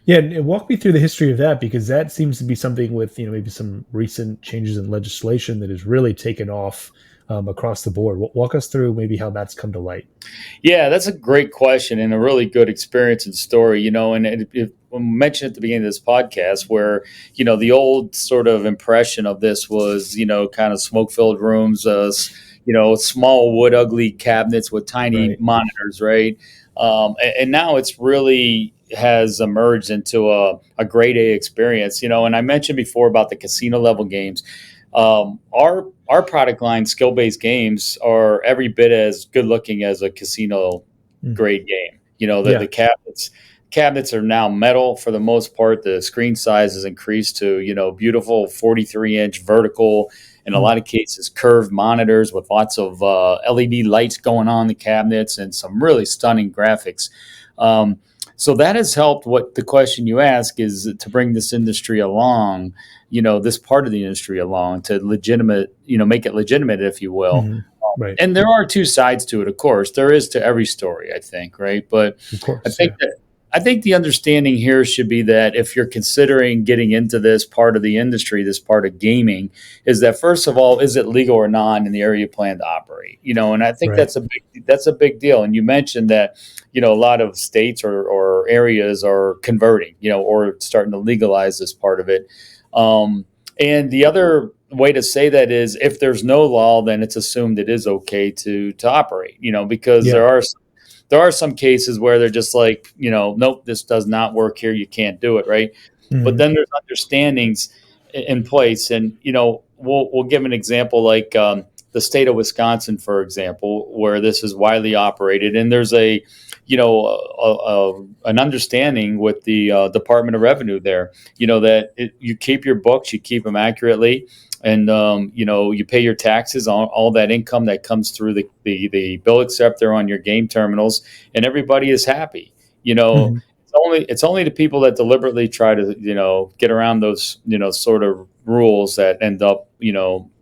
Yeah, and walk me through the history of that because that seems to be something with maybe some recent changes in legislation that has really taken off across the board. Walk us through maybe how that's come to light. Yeah, that's a great question and a really good experience and story. And it mentioned at the beginning of this podcast where, the old sort of impression of this was, kind of smoke filled rooms, small wood, ugly cabinets with tiny Right. monitors, right? And now it's really has emerged into a grade A experience, and I mentioned before about the casino level games. Our product line, skill based games, are every bit as good looking as a casino Mm. grade game. The Yeah. cabinets are now metal for the most part. The screen size has increased to beautiful 43-inch vertical. In a Mm. lot of cases, curved monitors with lots of LED lights going on in the cabinets and some really stunning graphics. Um, so that has helped. What the question you ask is to bring this industry along, this part of the industry along to make it legitimate, if you will. Hmm. Right. And there are two sides to it, of course. There is to every story, I think, right? But Of I course. think Yeah. that I think the understanding here should be that if you're considering getting into this part of the industry, this part of gaming, is that first of all, is it legal or not in the area you plan to operate? And I think Right. that's a big deal. And you mentioned that, a lot of states or areas are converting, or starting to legalize this part of it. And the other way to say that is if there's no law, then it's assumed it is okay to operate, because Yeah. there are some cases where they're just like, nope, this does not work here. You can't do it. Right. But Hmm. then there's understandings in place. And, we'll give an example like the state of Wisconsin, for example, where this is widely operated. And there's an understanding with the Department of Revenue there, that you keep your books, you keep them accurately. And you pay your taxes on all that income that comes through the bill acceptor on your game terminals, and everybody is happy. Hmm. It's only the people that deliberately try to get around those sort of rules that end up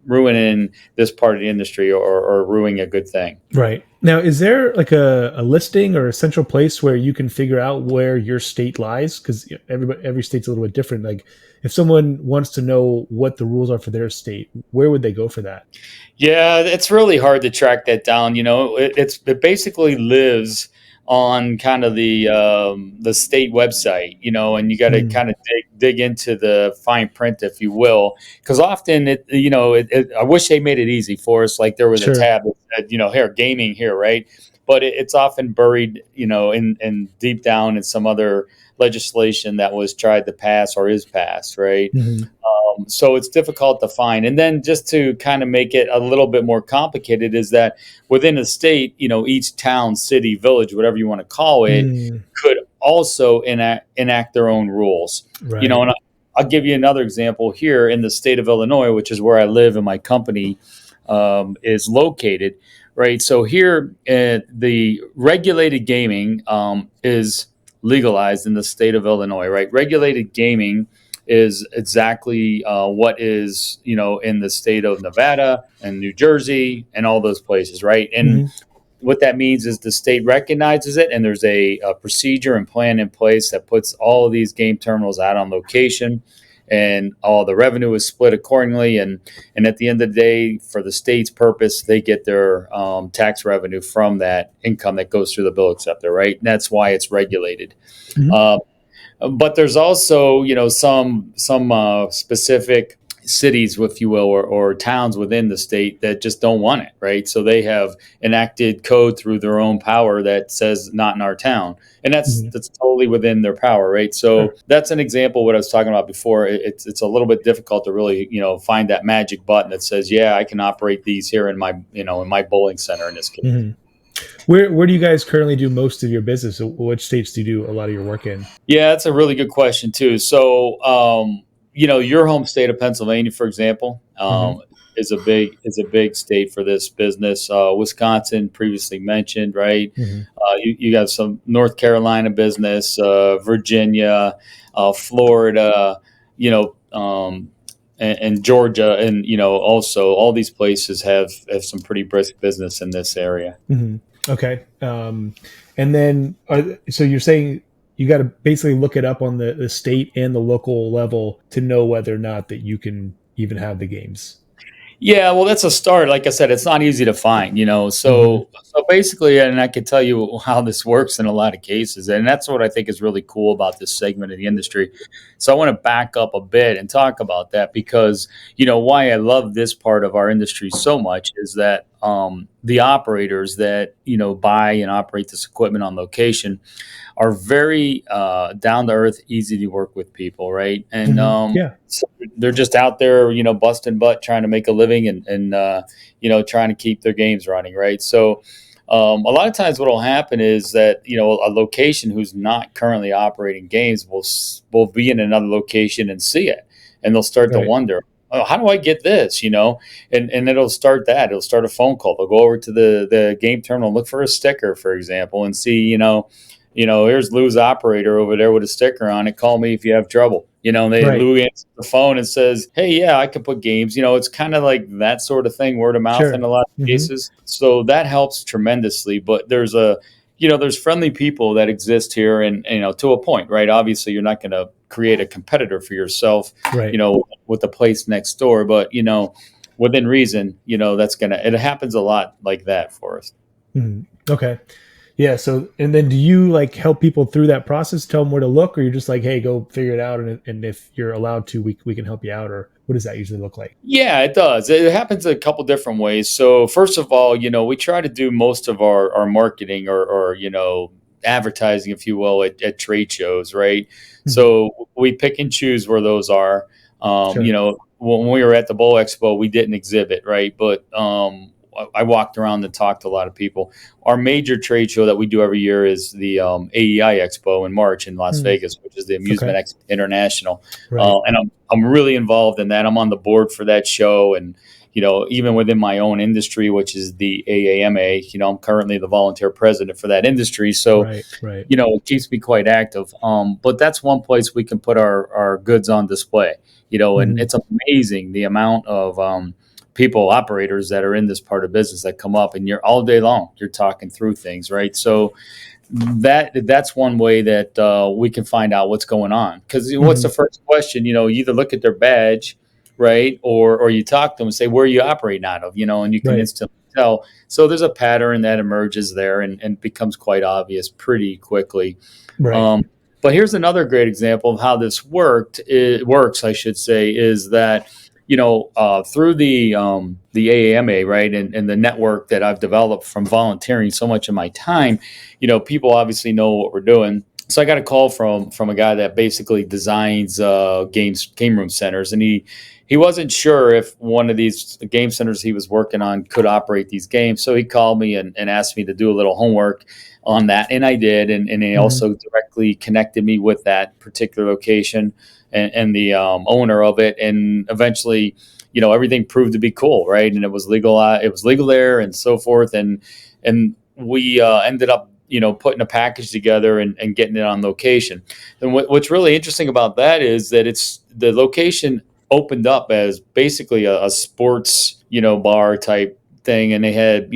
ruining this part of the industry or ruining a good thing. Right. Now, is there like a listing or a central place where you can figure out where your state lies? Because every state's a little bit different. Like, if someone wants to know what the rules are for their state, where would they go for that? Yeah, it's really hard to track that down. It basically lives on kind of the state website, and you got to Mm. kind of dig into the fine print, if you will, because often I wish they made it easy for us. Like there was a Sure. tab that said, here gaming here, right? But it's often buried, in deep down in some other legislation that was tried to pass or is passed, right? Hmm. So it's difficult to find. And then just to kind of make it a little bit more complicated is that within a state, each town, city, village, whatever you want to call it, Mm. could also enact their own rules. Right. And I'll give you another example here in the state of Illinois, which is where I live and my company is located. Right. So here, the regulated gaming is legalized in the state of Illinois. Right. Regulated gaming is exactly what is in the state of Nevada and New Jersey and all those places, right? And Hmm. what that means is the state recognizes it, and there's a procedure and plan in place that puts all of these game terminals out on location, and all the revenue is split accordingly. And at the end of the day, for the state's purpose, they get their tax revenue from that income that goes through the bill acceptor, right? And that's why it's regulated. Hmm. Uh, but there's also some specific cities, if you will, or towns within the state that just don't want it, right? So they have enacted code through their own power that says not in our town, and that's Hmm. that's totally within their power, right? Sure. So that's an example of what I was talking about before. It's a little bit difficult to really find that magic button that says, yeah, I can operate these here in my in my bowling center in this case. Hmm. Where do you guys currently do most of your business? Which states do you do a lot of your work in? Yeah, that's a really good question too. So, your home state of Pennsylvania, for example, Hmm. is a big state for this business. Wisconsin, previously mentioned, right? Hmm. You got some North Carolina business, Virginia, Florida, you know, and Georgia, and also all these places have some pretty brisk business in this area. Hmm. Okay. And then, so you're saying you got to basically look it up on the state and the local level to know whether or not that you can even have the games. Yeah, well, that's a start. Like I said, it's not easy to find, you know. Hmm. So basically, and I can tell you how this works in a lot of cases, and that's what I think is really cool about this segment of the industry. So I want to back up a bit and talk about that because why I love this part of our industry so much is that the operators that buy and operate this equipment on location are very down to earth, easy to work with people, right? And Hmm. Yeah. so they're just out there, busting butt, trying to make a living, and trying to keep their games running, right? So a lot of times, what will happen is that a location who's not currently operating games will be in another location and see it, and they'll start to Right. wonder. Oh, how do I get this? And it'll start that. It'll start a phone call. They'll go over to the game terminal, look for a sticker, for example, and see, here's Lou's operator over there with a sticker on it. Call me if you have trouble. Right. Lou answers the phone and says, "Hey, yeah, I can put games." It's kind of like that sort of thing, word of mouth in Sure. a lot of Hmm. cases. So that helps tremendously. But there's friendly people that exist here, and to a point, right? Obviously, you're not going to create a competitor for yourself, Right. with the place next door, but within reason, it happens a lot like that for us. Mhm. Okay. Yeah. So, and then do you like help people through that process, tell them where to look, or you're just like, hey, go figure it out, and if you're allowed to, we can help you out, or what does that usually look like? Yeah, it does. It happens a couple different ways. So first of all, we try to do most of our marketing or advertising, if you will, at trade shows, right? Hmm. So we pick and choose where those are. Sure. When we were at the Bowl Expo, we didn't exhibit, right? But I walked around and talked to a lot of people. Our major trade show that we do every year is the AEI Expo in March in Las Mm. Vegas, which is the Okay. Amusement International. Right. And I'm really involved in that. I'm on the board for that show, and even within my own industry, which is the AAMA. I'm currently the volunteer president for that industry, so Right. Right. it keeps me quite active. But that's one place we can put our goods on display. And Hmm. it's amazing the amount of people, operators that are in this part of business that come up, and you're all day long. You're talking through things, right? So that's one way that we can find out what's going on. Because what's the Hmm. first question? You either look at their badge, right, or you talk to them and say, "Where are you operating out of?" And you can Right. instantly tell. So there's a pattern that emerges there and becomes quite obvious pretty quickly. Right. Um, but here's another great example of how this worked. It works, I should say, is that through the AAMA, right, and the network that I've developed from volunteering so much of my time, people obviously know what we're doing. So I got a call from a guy that basically designs game room centers, and he wasn't sure if one of these game centers he was working on could operate these games. So he called me and asked me to do a little homework on that, and I did, and he Hmm. also directly connected me with that particular location and the owner of it, and eventually, everything proved to be cool, right? And it was legal. It was legal there, and so forth, and we ended up, putting a package together and getting it on location. And what's really interesting about that is that it's the location opened up as basically a sports, bar type thing, and they had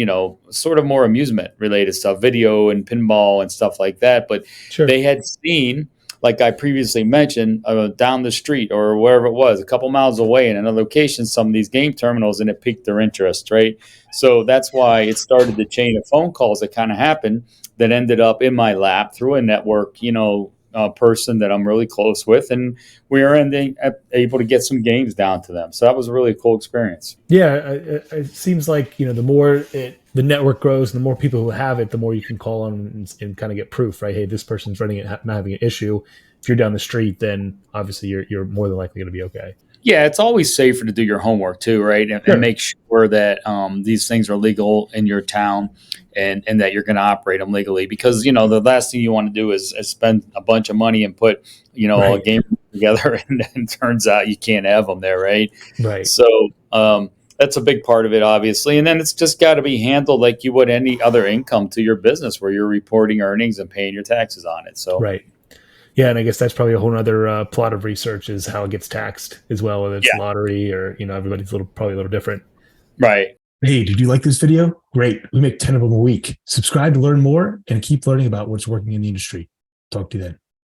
sort of more amusement related stuff, video and pinball and stuff like that, but Sure. they had seen, like I previously mentioned, down the street or wherever it was, a couple miles away in another location, some of these game terminals, and it piqued their interest, right? So that's why it started the chain of phone calls that kind of happened that ended up in my lap through a network, person that I'm really close with, and we were able to get some games down to them. So that was a really cool experience. Yeah. It seems like the more the network grows, and the more people who have it, the more you can call on and kind of get proof, right? Hey, this person's running it, not having an issue. If you're down the street, then obviously you're more than likely going to be okay. Yeah, it's always safer to do your homework too, right? And Sure. make sure that these things are legal in your town, and that you're going to operate them legally. Because the last thing you want to do is spend a bunch of money and put a Right. game together, and then turns out you can't have them there, right? Right. So that's a big part of it, obviously. And then it's just got to be handled like you would any other income to your business, where you're reporting earnings and paying your taxes on it. So Right. Yeah, and I guess that's probably a whole other plot of research is how it gets taxed as well, whether it's yeah, lottery or everybody's probably a little different. right. Hey, did you like this video? Great. We make 10 of them a week. Subscribe to learn more and keep learning about what's working in the industry. Talk to you then.